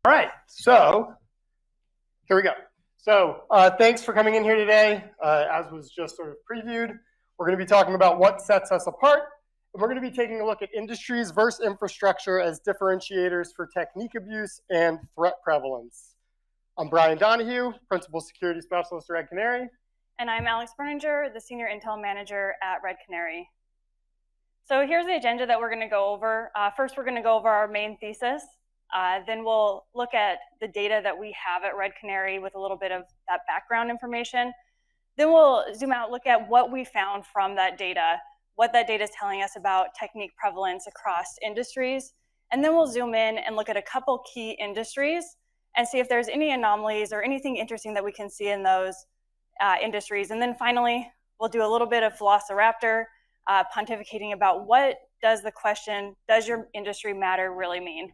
All right, so here we go. So thanks for coming in here today. As was just sort of previewed, we're going to be talking about what sets us apart. And we're going to be taking a look at industries versus infrastructure as differentiators for technique abuse and threat prevalence. I'm Brian Donahue, Principal Security Specialist at Red Canary. And I'm Alex Berninger, the Senior Intel Manager at Red Canary. So here's the agenda that we're going to go over. First, we're going to go over our main thesis. Then we'll look at the data that we have at Red Canary with a little bit of that background information. Then we'll zoom out, look at what we found from that data, what that data is telling us about technique prevalence across industries. And then we'll zoom in and look at a couple key industries and see if there's any anomalies or anything interesting that we can see in those industries. And then finally, we'll do a little bit of Velociraptor, pontificating about what does the question, does your industry matter, really mean?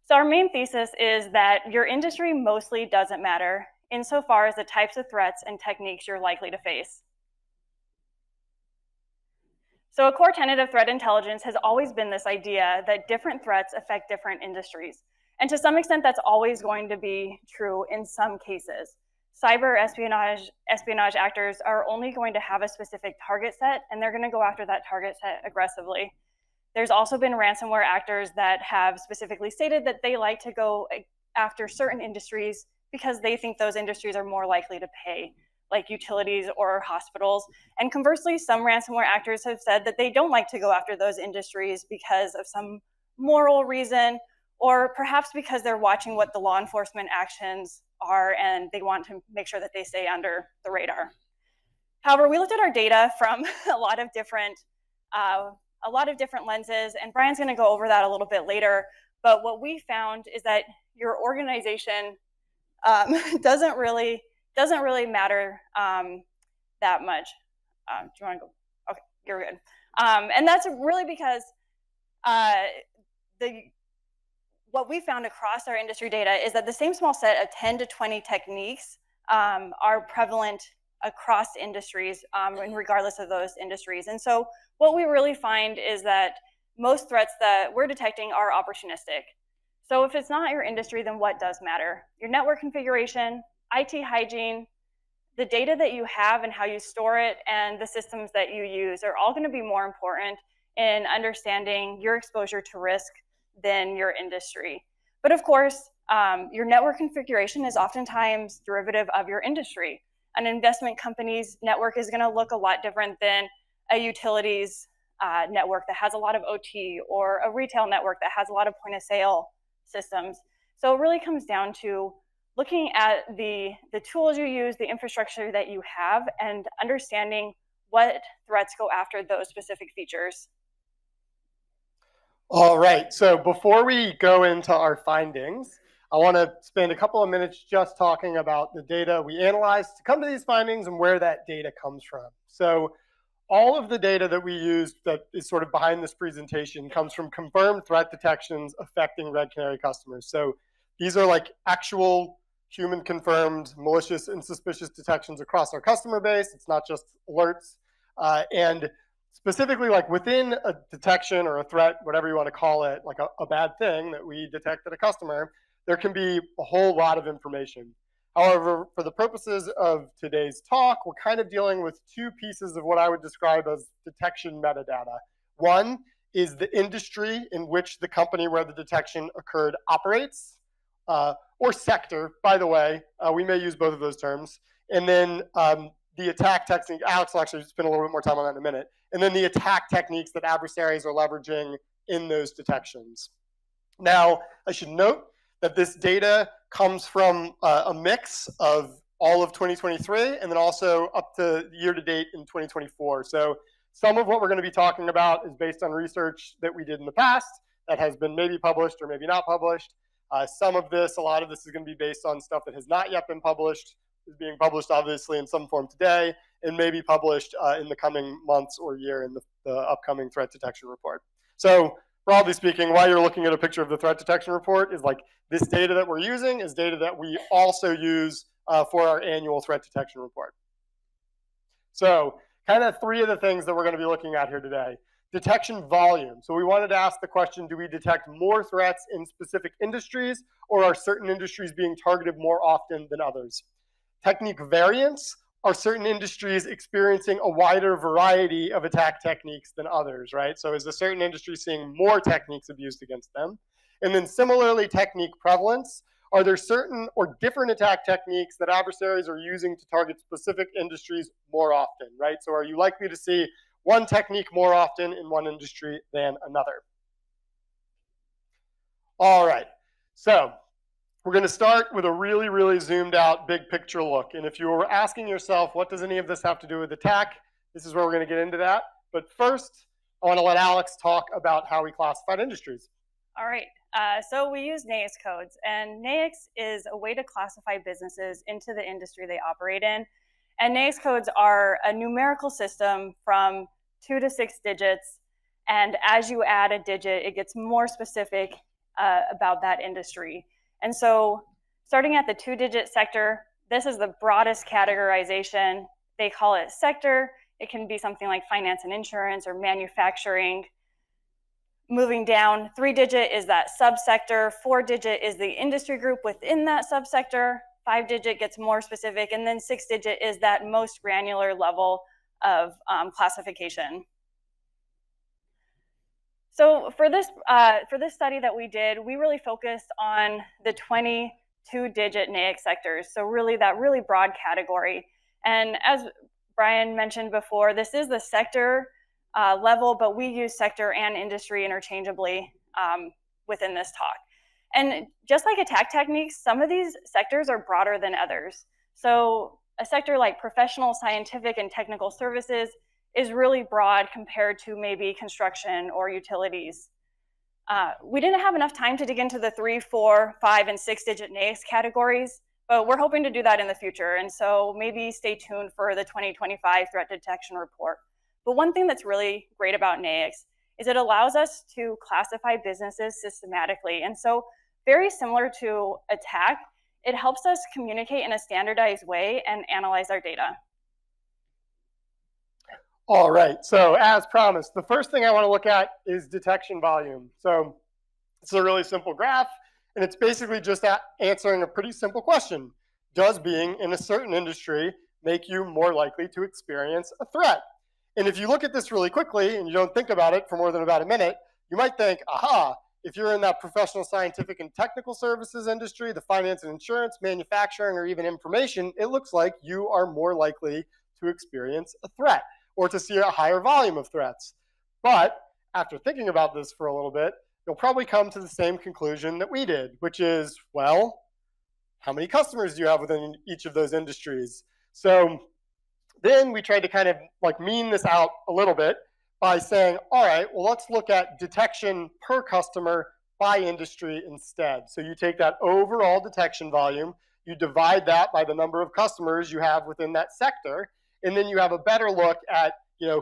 So our main thesis is that your industry mostly doesn't matter insofar as the types of threats and techniques you're likely to face. So a core tenet of threat intelligence has always been this idea that different threats affect different industries. And to some extent, that's always going to be true in some cases. Cyber espionage actors are only going to have a specific target set, and they're going to go after that target set aggressively. There's also been ransomware actors that have specifically stated that they like to go after certain industries because they think those industries are more likely to pay, like utilities or hospitals. And conversely, some ransomware actors have said that they don't like to go after those industries because of some moral reason, or perhaps because they're watching what the law enforcement actions are and they want to make sure that they stay under the radar. However, we looked at our data from a lot of different lenses, and Brian's going to go over that a little bit later. But what we found is that your organization doesn't really matter that much. Do you want to go? Okay, you're good. And that's really because what we found across our industry data is that the same small set of 10 to 20 techniques are prevalent across industries, and regardless of those industries. And so what we really find is that most threats that we're detecting are opportunistic. So if it's not your industry, then what does matter? Your network configuration, IT hygiene, the data that you have and how you store it, and the systems that you use are all going to be more important in understanding your exposure to risk than your industry. But of course, your network configuration is oftentimes derivative of your industry. An investment company's network is going to look a lot different than a utilities network that has a lot of OT, or a retail network that has a lot of point of sale systems. So it really comes down to looking at the tools you use, the infrastructure that you have, and understanding what threats go after those specific features. All right, so before we go into our findings, I want to spend a couple of minutes just talking about the data we analyzed to come to these findings and where that data comes from. So all of the data that we used that is sort of behind this presentation comes from confirmed threat detections affecting Red Canary customers. So these are like actual human confirmed malicious and suspicious detections across our customer base. It's not just alerts. And specifically, like within a detection or a threat, whatever you want to call it, like a bad thing that we detect at a customer, there can be a whole lot of information. However, for the purposes of today's talk, we're kind of dealing with two pieces of what I would describe as detection metadata. One is the industry in which the company where the detection occurred operates, or sector, by the way. We may use both of those terms. And then the attack technique, Alex will actually spend a little bit more time on that in a minute. And then the attack techniques that adversaries are leveraging in those detections. Now, I should note that this data comes from a mix of all of 2023 and then also up to year to date in 2024. So some of what we're going to be talking about is based on research that we did in the past that has been maybe published or maybe not published. A lot of this is going to be based on stuff that has not yet been published, is being published obviously in some form today, and may be published in the coming months or year in the upcoming threat detection report. So broadly speaking, why you're looking at a picture of the threat detection report is like this data that we're using is data that we also use for our annual threat detection report. So kind of three of the things that we're going to be looking at here today. detection volume. So we wanted to ask the question, do we detect more threats in specific industries, or are certain industries being targeted more often than others? Technique variance, are certain industries experiencing a wider variety of attack techniques than others, right? So is a certain industry seeing more techniques abused against them? And then similarly, technique prevalence, are there certain or different attack techniques that adversaries are using to target specific industries more often, right? So are you likely to see one technique more often in one industry than another? All right, so we're going to start with a really, really zoomed out big picture look. And if you were asking yourself, what does any of this have to do with attack? This is where we're going to get into that. But first, I want to let Alex talk about how we classified industries. All right, so we use NAICS codes, and NAICS is a way to classify businesses into the industry they operate in. And NAICS codes are a numerical system from 2 to 6 digits, and as you add a digit, it gets more specific about that industry. And so starting at the 2-digit sector, this is the broadest categorization. They call it sector. It can be something like finance and insurance or manufacturing. Moving down, 3-digit is that subsector, 4-digit is the industry group within that subsector, 5-digit gets more specific, and then 6-digit is that most granular level of classification. So for this study that we did, we really focused on the 22-digit NAICS sectors, so really that really broad category. And as Brian mentioned before, this is the sector level, but we use sector and industry interchangeably within this talk. And just like attack techniques, some of these sectors are broader than others. So a sector like professional, scientific, and technical services is really broad compared to maybe construction or utilities. We didn't have enough time to dig into the 3, 4, 5, and 6-digit NAICS categories, but we're hoping to do that in the future. And so maybe stay tuned for the 2025 threat detection report. But one thing that's really great about NAICS is it allows us to classify businesses systematically. And so very similar to attack, it helps us communicate in a standardized way and analyze our data. All right, so as promised, the first thing I want to look at is detection volume. So it's a really simple graph, and it's basically just answering a pretty simple question. Does being in a certain industry make you more likely to experience a threat? And if you look at this really quickly and you don't think about it for more than about a minute, you might think, aha, if you're in that professional, scientific, and technical services industry, the finance and insurance, manufacturing, or even information, it looks like you are more likely to experience a threat or to see a higher volume of threats. But after thinking about this for a little bit, you'll probably come to the same conclusion that we did, which is, well, how many customers do you have within each of those industries? So then we tried to kind of like mean this out a little bit by saying, all right, well, let's look at detection per customer by industry instead. So you take that overall detection volume, you divide that by the number of customers you have within that sector, and then you have a better look at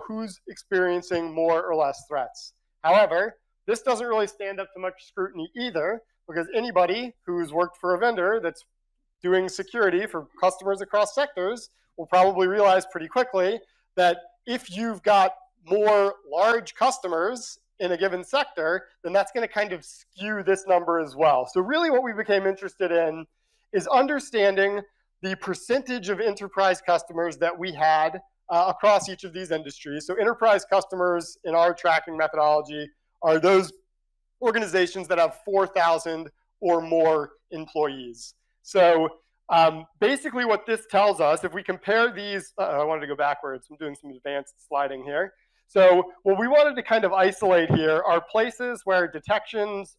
who's experiencing more or less threats. However, this doesn't really stand up to much scrutiny either, because anybody who's worked for a vendor that's doing security for customers across sectors will probably realize pretty quickly that if you've got more large customers in a given sector, then that's going to kind of skew this number as well. So really what we became interested in is understanding the percentage of enterprise customers that we had across each of these industries. So enterprise customers in our tracking methodology are those organizations that have 4,000 or more employees. So basically what this tells us, if we compare these, I wanted to go backwards, I'm doing some advanced sliding here. So what we wanted to kind of isolate here are places where detections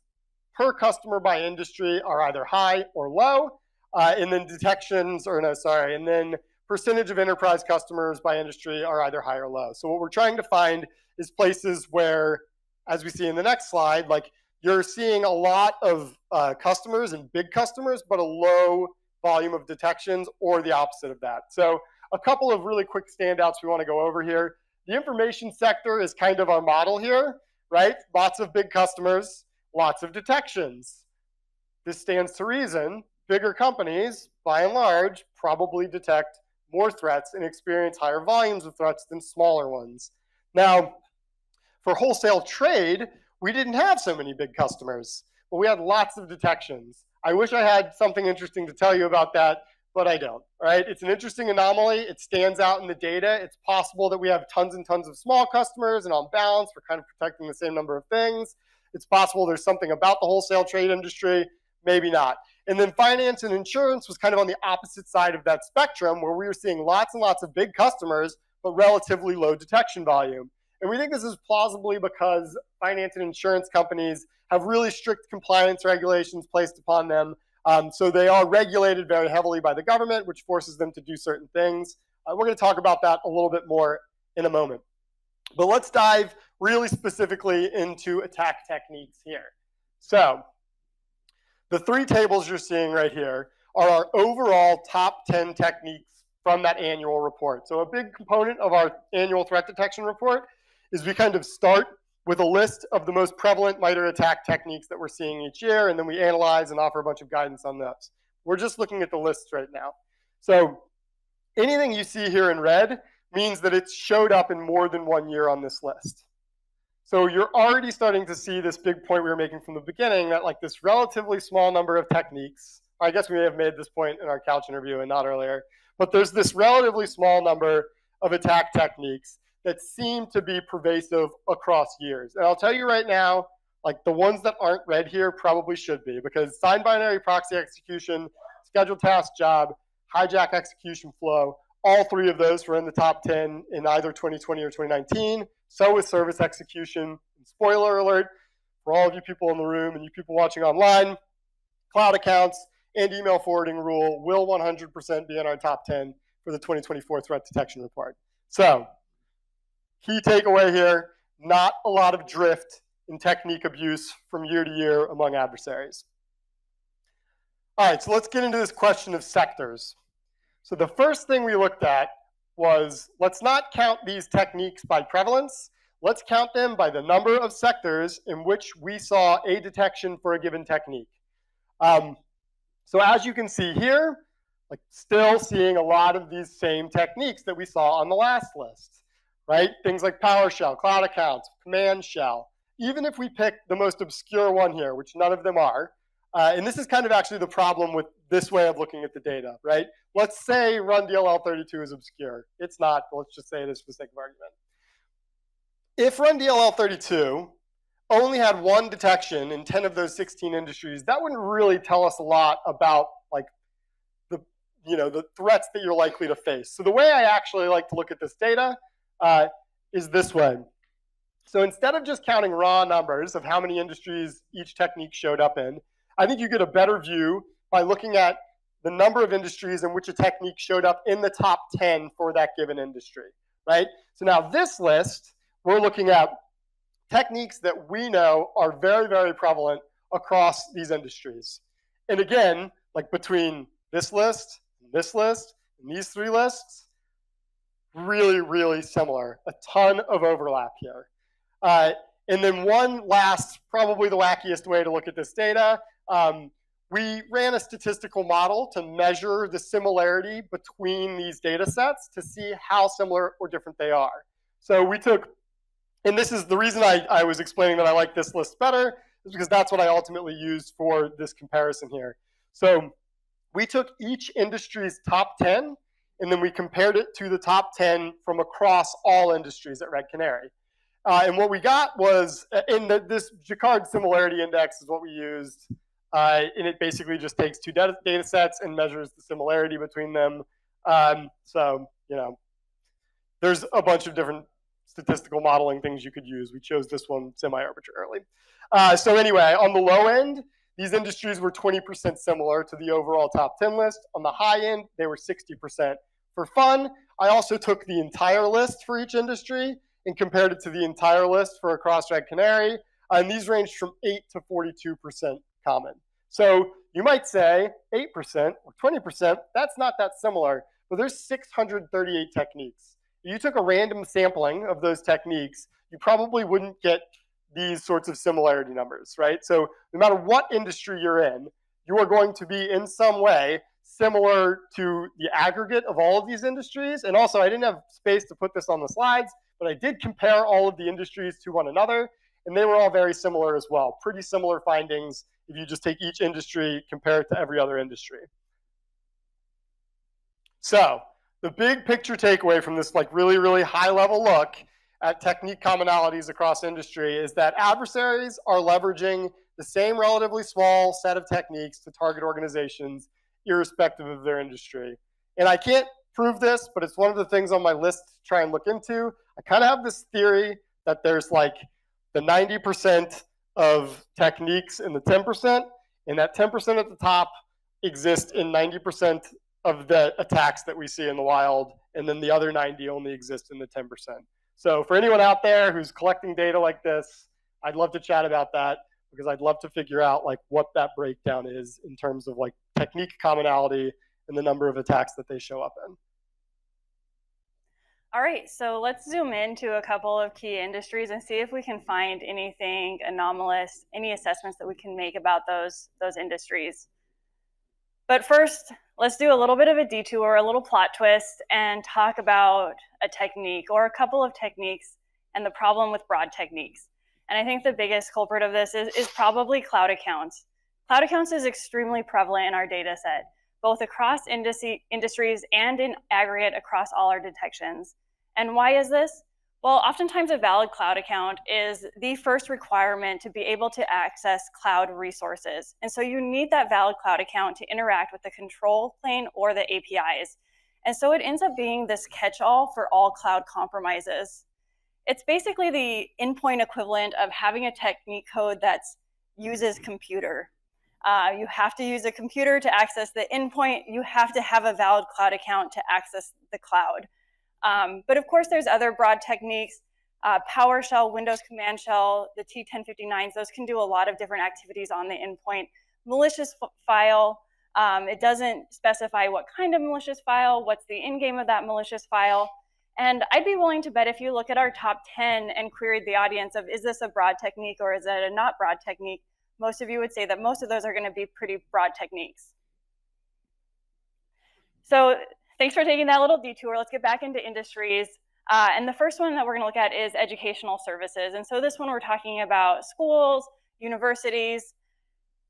per customer by industry are either high or low, and then and then percentage of enterprise customers by industry are either high or low. So what we're trying to find is places where, as we see in the next slide, like you're seeing a lot of customers and big customers, but a low volume of detections, or the opposite of that. So a couple of really quick standouts we want to go over here. The information sector is kind of our model here, right? Lots of big customers, lots of detections. This stands to reason. Bigger companies, by and large, probably detect more threats and experience higher volumes of threats than smaller ones. Now, For wholesale trade, we didn't have so many big customers, but we had lots of detections. I wish I had something interesting to tell you about that, but I don't, right? It's an interesting anomaly. It stands out in the data. It's possible that we have tons and tons of small customers, and on balance, we're kind of protecting the same number of things. It's possible there's something about the wholesale trade industry, maybe not. And then finance and insurance was kind of on the opposite side of that spectrum, where we were seeing lots and lots of big customers, but relatively low detection volume. And we think this is plausibly because finance and insurance companies have really strict compliance regulations placed upon them. So they are regulated very heavily by the government, which forces them to do certain things. We're going to talk about that a little bit more in a moment. But let's dive really specifically into attack techniques here. So the three tables you're seeing right here are our overall top 10 techniques from that annual report. So a big component of our annual threat detection report is we kind of start with a list of the most prevalent MITRE attack techniques that we're seeing each year, and then we analyze and offer a bunch of guidance on those. We're just looking at the lists right now. So anything you see here in red means that it's showed up in more than 1 year on this list. So you're already starting to see this big point we were making from the beginning, that like this relatively small number of techniques, I guess we may have made this point in our couch interview and not earlier, but there's this relatively small number of attack techniques that seem to be pervasive across years. And I'll tell you right now, like the ones that aren't red here probably should be, because signed binary proxy execution, scheduled task job, hijack execution flow, all three of those were in the top 10 in either 2020 or 2019. So is service execution. And spoiler alert for all of you people in the room and you people watching online, cloud accounts and email forwarding rule will 100% be in our top 10 for the 2024 threat detection report. So key takeaway here, not a lot of drift in technique abuse from year to year among adversaries. All right, so let's get into this question of sectors. So the first thing we looked at was, let's not count these techniques by prevalence. Let's count them by the number of sectors in which we saw a detection for a given technique. So as you can see here, like still seeing a lot of these same techniques that we saw on the last list, right? Things like PowerShell, cloud accounts, command shell. Even if we pick the most obscure one here, which none of them are, and this is kind of actually the problem with this way of looking at the data, right? Let's say run DLL32 is obscure. It's not, but let's just say it is for the sake of argument. If run DLL32 only had one detection in 10 of those 16 industries, that wouldn't really tell us a lot about like the threats that you're likely to face. So the way I actually like to look at this data is this way. So instead of just counting raw numbers of how many industries each technique showed up in, I think you get a better view by looking at the number of industries in which a technique showed up in the top 10 for that given industry, right? So now this list, we're looking at techniques that we know are very, very prevalent across these industries. And again, like between this list, and these three lists, really, really similar. A ton of overlap here. And then one last, probably the wackiest way to look at this data, we ran a statistical model to measure the similarity between these data sets to see how similar or different they are. So we took, and this is the reason I was explaining that I like this list better, is because that's what I ultimately used for this comparison here. So we took each industry's top 10, and then we compared it to the top 10 from across all industries at Red Canary. And what we got was, this Jacquard similarity index is what we used, and it basically just takes two data sets and measures the similarity between them. So, there's a bunch of different statistical modeling things you could use. We chose this one semi-arbitrarily. So anyway, on the low end, these industries were 20% similar to the overall top 10 list. On the high end, they were 60%. For fun, I also took the entire list for each industry and compared it to the entire list for across Red Canary, and these ranged from 8 to 42% common. So you might say 8% or 20%, that's not that similar, but there's 638 techniques. If you took a random sampling of those techniques, you probably wouldn't get these sorts of similarity numbers, right? So no matter what industry you're in, you are going to be in some way similar to the aggregate of all of these industries. And also, I didn't have space to put this on the slides, but I did compare all of the industries to one another, and they were all very similar as well. Pretty similar findings if you just take each industry, compare it to every other industry. So the big picture takeaway from this really, really high level look at technique commonalities across industry is that adversaries are leveraging the same relatively small set of techniques to target organizations irrespective of their industry. And I can't prove this, but it's one of the things on my list to try and look into. I kind of have this theory that there's the 90% of techniques in the 10%, and that 10% at the top exist in 90% of the attacks that we see in the wild, and then the other 90 only exist in the 10%. So for anyone out there who's collecting data like this, I'd love to chat about that, because I'd love to figure out what that breakdown is in terms of technique commonality and the number of attacks that they show up in. All right, so let's zoom into a couple of key industries and see if we can find anything anomalous, any assessments that we can make about those industries. But first, let's do a little bit of a detour, a little plot twist, and talk about a technique or a couple of techniques and the problem with broad techniques. And I think the biggest culprit of this is probably cloud accounts. Cloud accounts is extremely prevalent in our data set, both across industries and in aggregate across all our detections. And why is this? Well, oftentimes a valid cloud account is the first requirement to be able to access cloud resources. And so you need that valid cloud account to interact with the control plane or the APIs. And so it ends up being this catch-all for all cloud compromises. It's basically the endpoint equivalent of having a technique code that uses computer. You have to use a computer to access the endpoint. You have to have a valid cloud account to access the cloud. But of course, there's other broad techniques. PowerShell, Windows Command Shell, the T1059s, those can do a lot of different activities on the endpoint. Malicious file, it doesn't specify what kind of malicious file, what's the end game of that malicious file. And I'd be willing to bet if you look at our top 10 and queried the audience of, is this a broad technique or is it a not broad technique, most of you would say that most of those are going to be pretty broad techniques. So thanks for taking that little detour. Let's get back into industries. And the first one that we're going to look at is educational services. And so this one we're talking about schools, universities.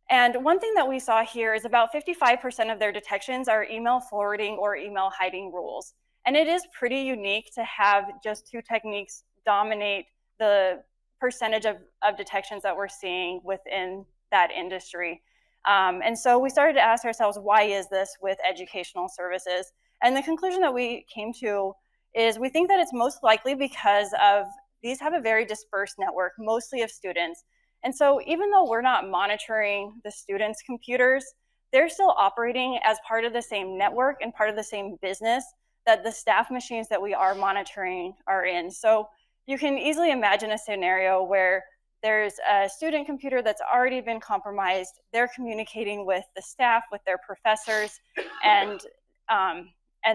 And one thing that we saw here is about 55% of their detections are email forwarding or email hiding rules. And it is pretty unique to have just two techniques dominate the percentage of detections that we're seeing within that industry. And so we started to ask ourselves, why is this with educational services? And the conclusion that we came to is we think that it's most likely because of these have a very dispersed network, mostly of students. And so even though we're not monitoring the students' computers, they're still operating as part of the same network and part of the same business that the staff machines that we are monitoring are in. So you can easily imagine a scenario where there's a student computer that's already been compromised. They're communicating with the staff, with their professors, and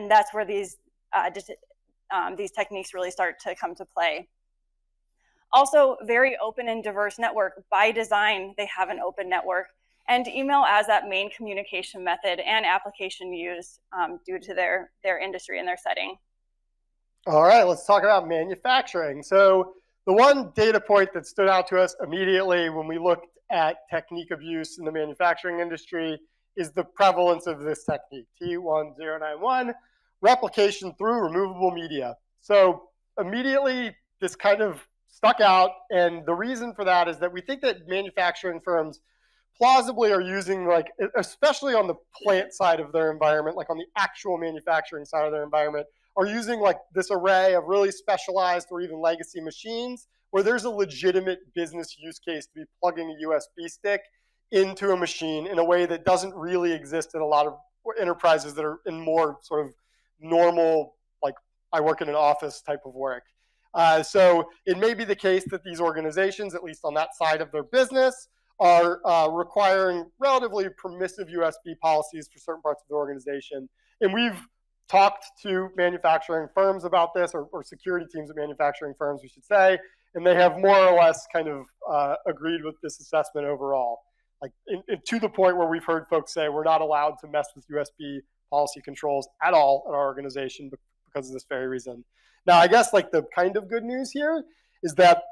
that's where these techniques really start to come to play. Also, very open and diverse network. By design, they have an open network, and email as that main communication method and application used due to their industry and their setting. All right, let's talk about manufacturing. So the one data point that stood out to us immediately when we looked at technique abuse in the manufacturing industry is the prevalence of this technique, T1091, replication through removable media. So immediately this kind of stuck out, and the reason for that is that we think that manufacturing firms plausibly are using, especially on the plant side of their environment, on the actual manufacturing side of their environment, are using this array of really specialized or even legacy machines where there's a legitimate business use case to be plugging a USB stick into a machine in a way that doesn't really exist in a lot of enterprises that are in more sort of normal, I work in an office type of work. So it may be the case that these organizations, at least on that side of their business, are requiring relatively permissive USB policies for certain parts of the organization. And we've talked to manufacturing firms about this, or security teams at manufacturing firms, we should say, and they have more or less kind of agreed with this assessment overall. To the point where we've heard folks say we're not allowed to mess with USB policy controls at all at our organization because of this very reason. Now, I guess like the kind of good news here is that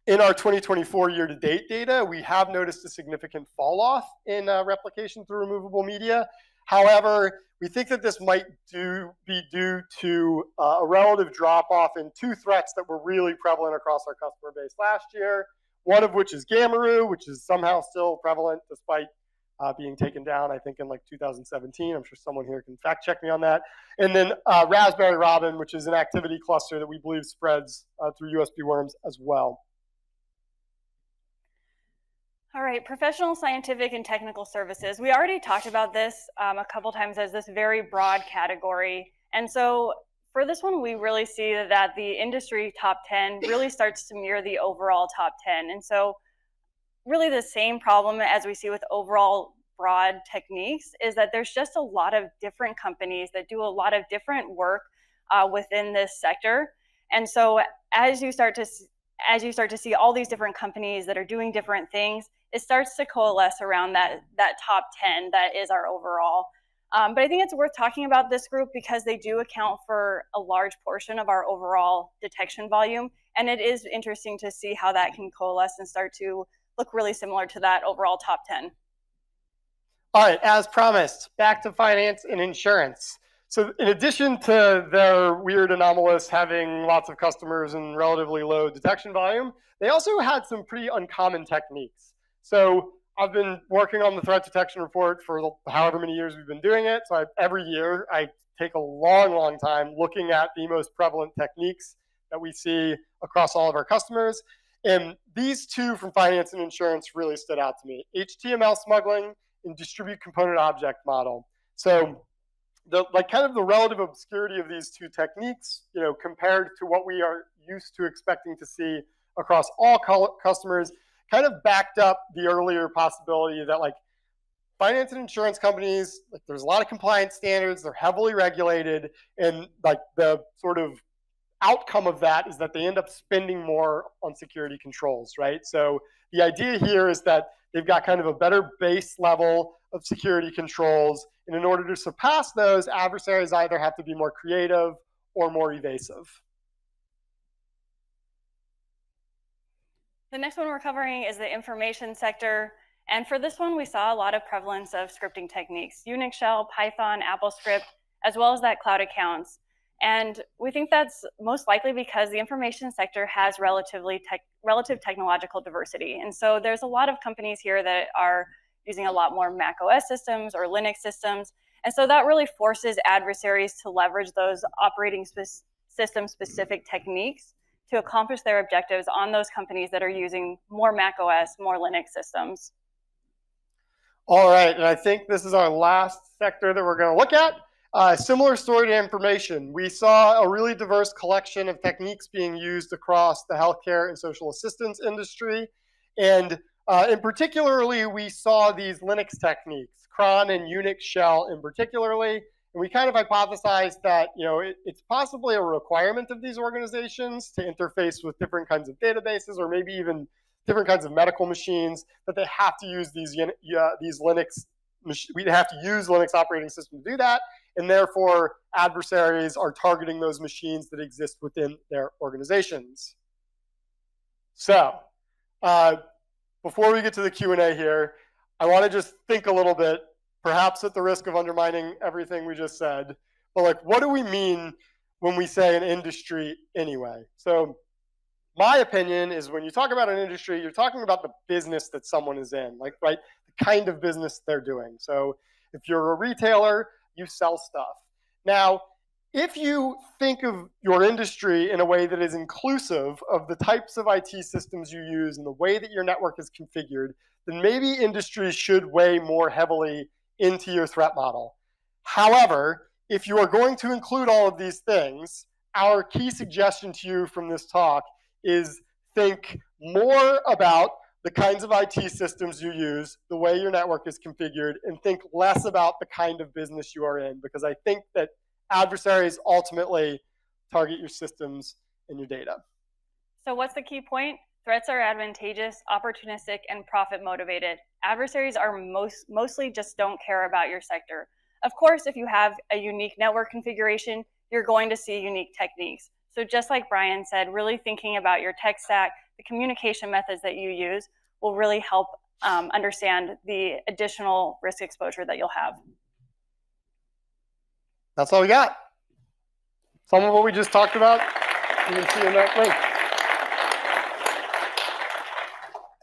in our 2024 year-to-date data, we have noticed a significant fall off in replication through removable media. However, we think that this might be due to a relative drop-off in two threats that were really prevalent across our customer base last year, one of which is Gamaroo, which is somehow still prevalent despite being taken down, I think, in like 2017. I'm sure someone here can fact check me on that. And then Raspberry Robin, which is an activity cluster that we believe spreads through USB worms as well. All right, professional, scientific, and technical services. We already talked about this a couple times as this very broad category. And so for this one, we really see that the industry top 10 really starts to mirror the overall top 10. And so really the same problem as we see with overall broad techniques is that there's just a lot of different companies that do a lot of different work within this sector. And so as you start to see all these different companies that are doing different things, it starts to coalesce around that top 10 that is our overall. But I think it's worth talking about this group because they do account for a large portion of our overall detection volume. And it is interesting to see how that can coalesce and start to look really similar to that overall top 10. All right, as promised, back to finance and insurance. So in addition to their weird anomalous having lots of customers and relatively low detection volume, they also had some pretty uncommon techniques. So I've been working on the threat detection report for however many years we've been doing it. So every year I take a long time looking at the most prevalent techniques that we see across all of our customers. And these two from finance and insurance really stood out to me: HTML smuggling and distribute component object model. So the relative obscurity of these two techniques, compared to what we are used to expecting to see across all customers, kind of backed up the earlier possibility that like finance and insurance companies, like there's a lot of compliance standards, they're heavily regulated, and like the sort of outcome of that is that they end up spending more on security controls, right? So the idea here is that they've got kind of a better base level of security controls, and in order to surpass those, adversaries either have to be more creative or more evasive. The next one we're covering is the information sector. And for this one, we saw a lot of prevalence of scripting techniques: Unix shell, Python, AppleScript, as well as that cloud accounts. And we think that's most likely because the information sector has relative technological diversity. And so there's a lot of companies here that are using a lot more Mac OS systems or Linux systems. And so that really forces adversaries to leverage those operating system specific techniques to accomplish their objectives on those companies that are using more Mac OS, more Linux systems. All right, and I think this is our last sector that we're going to look at. Similar story to information. We saw a really diverse collection of techniques being used across the healthcare and social assistance industry. And in particularly, we saw these Linux techniques, cron and Unix shell in particularly. And we kind of hypothesized that it's possibly a requirement of these organizations to interface with different kinds of databases or maybe even different kinds of medical machines, that they have to use these Linux. We have to use Linux operating system to do that, and therefore adversaries are targeting those machines that exist within their organizations. So before we get to the Q&A here, I want to just think a little bit, perhaps at the risk of undermining everything we just said, but like, what do we mean when we say an industry anyway? So my opinion is when you talk about an industry, you're talking about the business that someone is in, like, right, the kind of business they're doing. So if you're a retailer, you sell stuff. Now, if you think of your industry in a way that is inclusive of the types of IT systems you use and the way that your network is configured, then maybe industries should weigh more heavily into your threat model. However, if you are going to include all of these things, our key suggestion to you from this talk is think more about the kinds of IT systems you use, the way your network is configured, and think less about the kind of business you are in, because I think that adversaries ultimately target your systems and your data. So what's the key point? Threats are advantageous, opportunistic, and profit motivated. Adversaries are mostly just don't care about your sector. Of course, if you have a unique network configuration, you're going to see unique techniques. So just like Brian said, really thinking about your tech stack, the communication methods that you use will really help understand the additional risk exposure that you'll have. That's all we got. Some of what we just talked about, you can see in that link.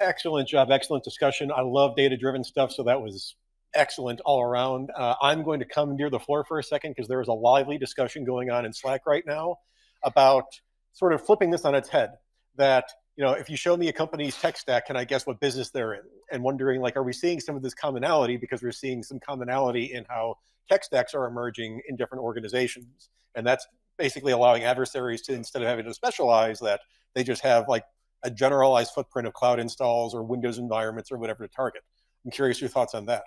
Excellent job, excellent discussion. I love data-driven stuff, so that was excellent all around. I'm going to commandeer the floor for a second because there is a lively discussion going on in Slack right now about sort of flipping this on its head. That, you know, if you show me a company's tech stack, can I guess what business they're in? And wondering, like, are we seeing some of this commonality because we're seeing some commonality in how tech stacks are emerging in different organizations? And that's basically allowing adversaries to, instead of having to specialize, that they just have like a generalized footprint of cloud installs or Windows environments or whatever to target. I'm curious your thoughts on that.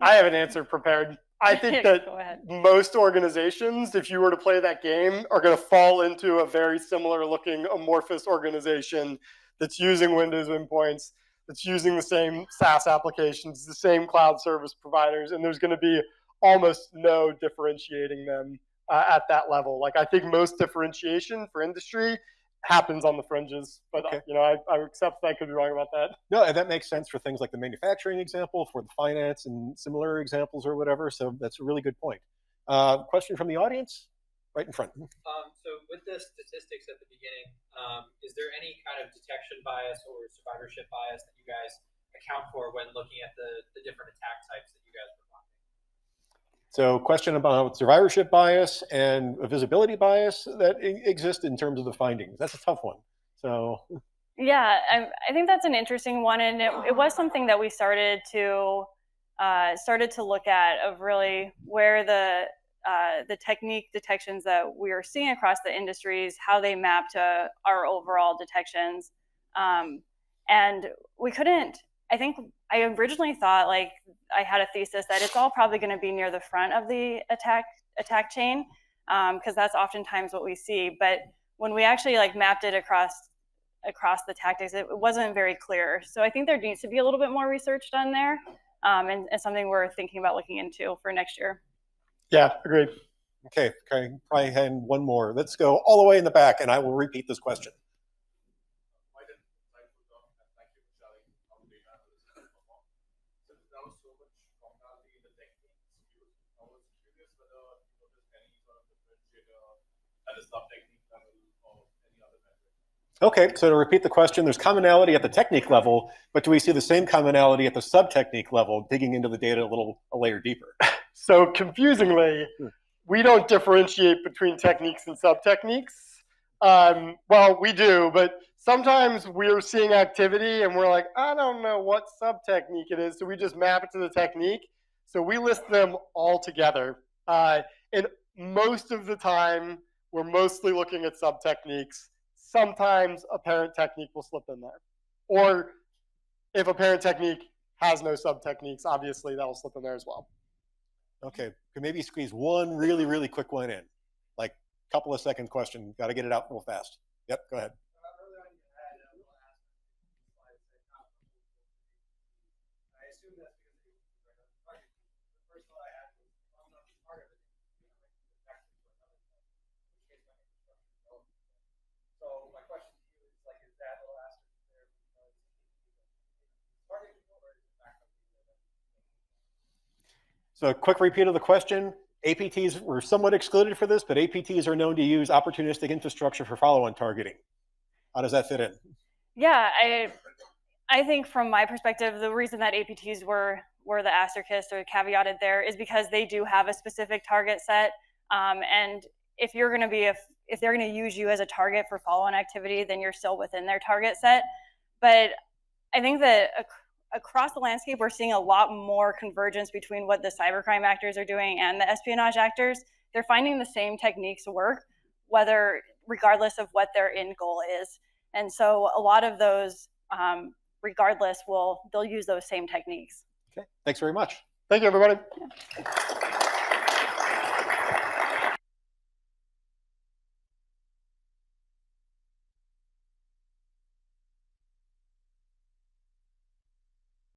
I have an answer prepared. I think that most organizations, if you were to play that game, are going to fall into a very similar looking amorphous organization that's using Windows endpoints, that's using the same SaaS applications, the same cloud service providers, and there's going to be almost no differentiating them at that level. Like, I think most differentiation for industry happens on the fringes, but okay. You know, I accept that I could be wrong about that. No, and that makes sense for things like the manufacturing example, for the finance and similar examples or whatever. So that's a really good point. Question from the audience, right in front. So with the statistics at the beginning, is there any kind of detection bias or survivorship bias that you guys account for when looking at the different attack types that you guys are finding? So question about survivorship bias and a visibility bias that exists in terms of the findings. That's a tough one. So yeah, I think that's an interesting one, and it was something that we started to look at, of really where the technique detections that we are seeing across the industries, how they map to our overall detections, and we couldn't. I think I originally thought, like, I had a thesis that it's all probably going to be near the front of the attack chain, because that's oftentimes what we see. But when we actually like mapped it across the tactics, it wasn't very clear. So I think there needs to be a little bit more research done there, and something we're thinking about looking into for next year. Yeah, agreed. Okay, probably hand one more. Let's go all the way in the back, and I will repeat this question. Okay, so to repeat the question, there's commonality at the technique level, but do we see the same commonality at the sub-technique level, digging into the data a layer deeper? So confusingly, we don't differentiate between techniques and sub-techniques. Well, we do, but sometimes we're seeing activity and we're like, I don't know what sub-technique it is, so we just map it to the technique. So we list them all together. And most of the time, we're mostly looking at sub-techniques. Sometimes a parent technique will slip in there. Or if a parent technique has no sub-techniques, obviously that will slip in there as well. Okay, can maybe squeeze one really, really quick one in. Like a couple of second question, got to get it out real fast. Yep, go ahead. So a quick repeat of the question. APTs were somewhat excluded for this, but APTs are known to use opportunistic infrastructure for follow-on targeting. How does that fit in? Yeah, I think from my perspective, the reason that APTs were the asterisk or caveated there is because they do have a specific target set, and if they're going to use you as a target for follow-on activity, then you're still within their target set. But I think that across the landscape, we're seeing a lot more convergence between what the cybercrime actors are doing and the espionage actors. They're finding the same techniques work, regardless of what their end goal is. And so a lot of those, regardless, they'll use those same techniques. Okay, thanks very much. Thank you, everybody. Yeah.